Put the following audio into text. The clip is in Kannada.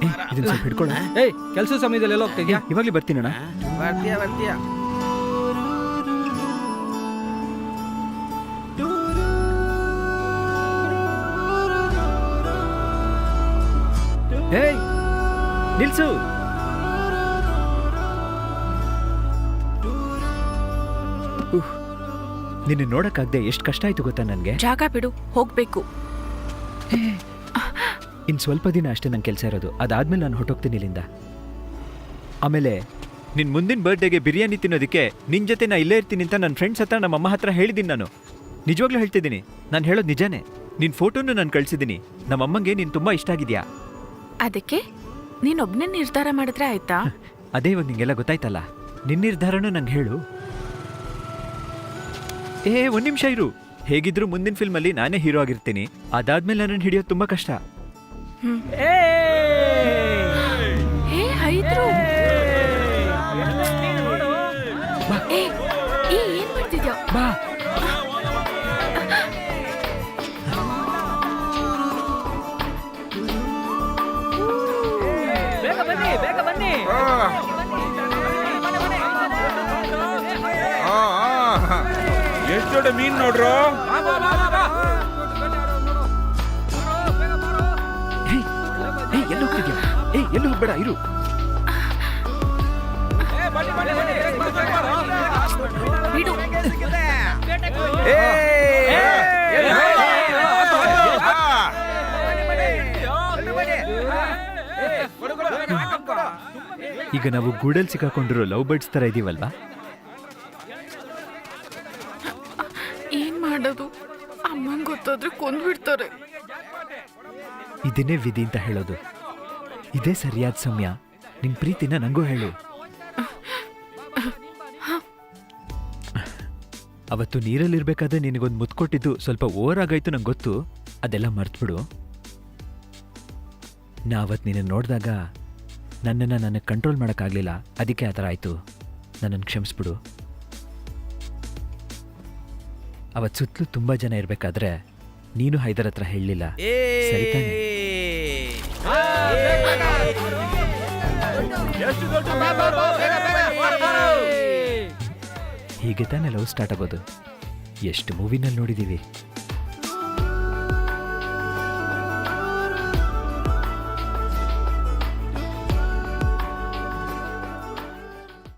ಇದನ್ನ ಸ್ವಲ್ಪ ಹಿಡ್ಕೊಳ್ಳ. ಏಯ್, ಕೆಲಸ ಸಮಯದಲ್ಲಿ ಎಲ್ಲ ಹೋಗ್ತಾ ಇದೆಯಾ? ಇವಾಗಲೇ ಬರ್ತೀನಣ್ಣ. ಬರ್ತೀಯ ಏಯ್ ನಿಲ್ಸು. ನಿನ್ನ ನೋಡಕ್ಕಾಗ್ದೆ ಎಷ್ಟು ಕಷ್ಟ ಆಯ್ತು ಗೊತ್ತಾ ನನ್ಗೆ. ಜಾಗ ಬಿಡು, ಹೋಗ್ಬೇಕು. ಇನ್ ಸ್ವಲ್ಪ ದಿನ ಅಷ್ಟೇ ನಂಗೆ ಕೆಲಸ ಇರೋದು. ಅದಾದ್ಮೇಲೆ ನಾನು ಹೊಟ್ಟೋಗ್ತೀನಿ ಇಲ್ಲಿಂದ. ಆಮೇಲೆ ನಿನ್ ಮುಂದಿನ ಬರ್ಡೇಗೆ ಬಿರಿಯಾನಿ ತಿನ್ನೋದಕ್ಕೆ ನಿನ್ ಜೊತೆ ನಾ ಇಲ್ಲೇ ಇರ್ತೀನಿ ಅಂತ ನನ್ನ ಫ್ರೆಂಡ್ಸ್ ಹತ್ರ ನಮ್ಮ ಅಮ್ಮ ಹತ್ರ ಹೇಳಿದ್ದೀನಿ. ನಾನು ನಿಜವಾಗ್ಲೂ ಹೇಳ್ತಿದ್ದೀನಿ, ನಾನು ಹೇಳೋದು ನಿಜಾನೇ. ನಿನ್ ಫೋಟೋನು ನಾನು ಕಳ್ಸಿದ್ದೀನಿ. ನಮ್ಮಮ್ಮಂಗೆ ನೀನು ತುಂಬಾ ಇಷ್ಟ ಆಗಿದ್ಯಾ. ಅದಕ್ಕೆ ನೀನೊಬ್ನೇ ನಿರ್ಧಾರ ಮಾಡಿದ್ರೆ ಆಯ್ತಾ? ಅದೇ ಇವಾಗ ನಿಂಗೆಲ್ಲ ಗೊತ್ತಾಯ್ತಲ್ಲ. ನಿನ್ನ ನಿರ್ಧಾರನೂ ನಂಗೆ ಹೇಳು. ಒಂದ್ ನಿಮಿಷ ಇರು. ಹೇಗಿದ್ರು ಮುಂದಿನ ಫಿಲ್ಮಲ್ಲಿ ನಾನೇ ಹೀರೋ ಆಗಿರ್ತೀನಿ. ಅದಾದ್ಮೇಲೆ ನನ್ನನ್ನು ಹಿಡಿಯೋದು ತುಂಬಾ ಕಷ್ಟ. ಹೇ ಹೈದ್ರು, ಏನ್ ಮಾಡ್ತಿದ್ಯಾ? ಬಾ. ಬೇಗ ಬನ್ನಿ. ಎಷ್ಟು ದೊಡ್ಡ ಮೀನ್ ನೋಡ್ರು. ಎಲ್ಲಿ ಹೋಗ್ತಿದ್ಯಾ? ಎಲ್ಲಿ ಹೋಗ್ಬೇಡ, ಇರು. ಬಿಡು. ಈಗ ನಾವು ಗೂಡಲ್ಲಿ ಸಿಕ್ಕಾಕೊಂಡಿರೋ ಲವ್ ಬರ್ಡ್ಸ್ ತರ ಇದೀವಲ್ವಾ? ಏನ್ ಮಾಡೋದು? ಅಮ್ಮಂಗ್ ಗೊತ್ತಾದ್ರೆ ಕೊಂದ್ಬಿಡ್ತಾರೆ. ಇದನ್ನೇ ವಿಧಿ ಅಂತ ಹೇಳೋದು. ಇದೇ ಸರಿಯಾದ ಸಮಯ. ನಿನ್ ಪ್ರೀತಿನ ನಂಗೂ ಹೇಳು. ಅವತ್ತು ನೀರಲ್ಲಿರ್ಬೇಕಾದ್ರೆ ನಿನಗೊಂದು ಮುತ್ತು ಕೊಟ್ಟಿದ್ದು ಸ್ವಲ್ಪ ಓವರ್ ಆಗಾಯ್ತು, ನಂಗೆ ಗೊತ್ತು. ಅದೆಲ್ಲ ಮರ್ತ್ಬಿಡು. ನಾ ಅವತ್ತು ನಿನ್ನ ನೋಡಿದಾಗ ನನ್ನನ್ನು ನನಗೆ ಕಂಟ್ರೋಲ್ ಮಾಡೋಕ್ಕಾಗಲಿಲ್ಲ. ಅದಕ್ಕೆ ಆ ಥರ ಆಯಿತು. ನನ್ನನ್ನು ಕ್ಷಮಿಸ್ಬಿಡು. ಅವತ್ತು ಸುತ್ತಲೂ ತುಂಬ ಜನ ಇರಬೇಕಾದ್ರೆ ನೀನು ಹೈದರ್ ಹತ್ರ ಹೇಳಲಿಲ್ಲ, ಸರಿ ತಾನೆ? ಹೀಗೆ ತಾನೆ ಲವ್ ಸ್ಟಾರ್ಟ್ ಆಗೋದು. ಎಷ್ಟು ಮೂವಿನಲ್ಲಿ ನೋಡಿದ್ದೀವಿ.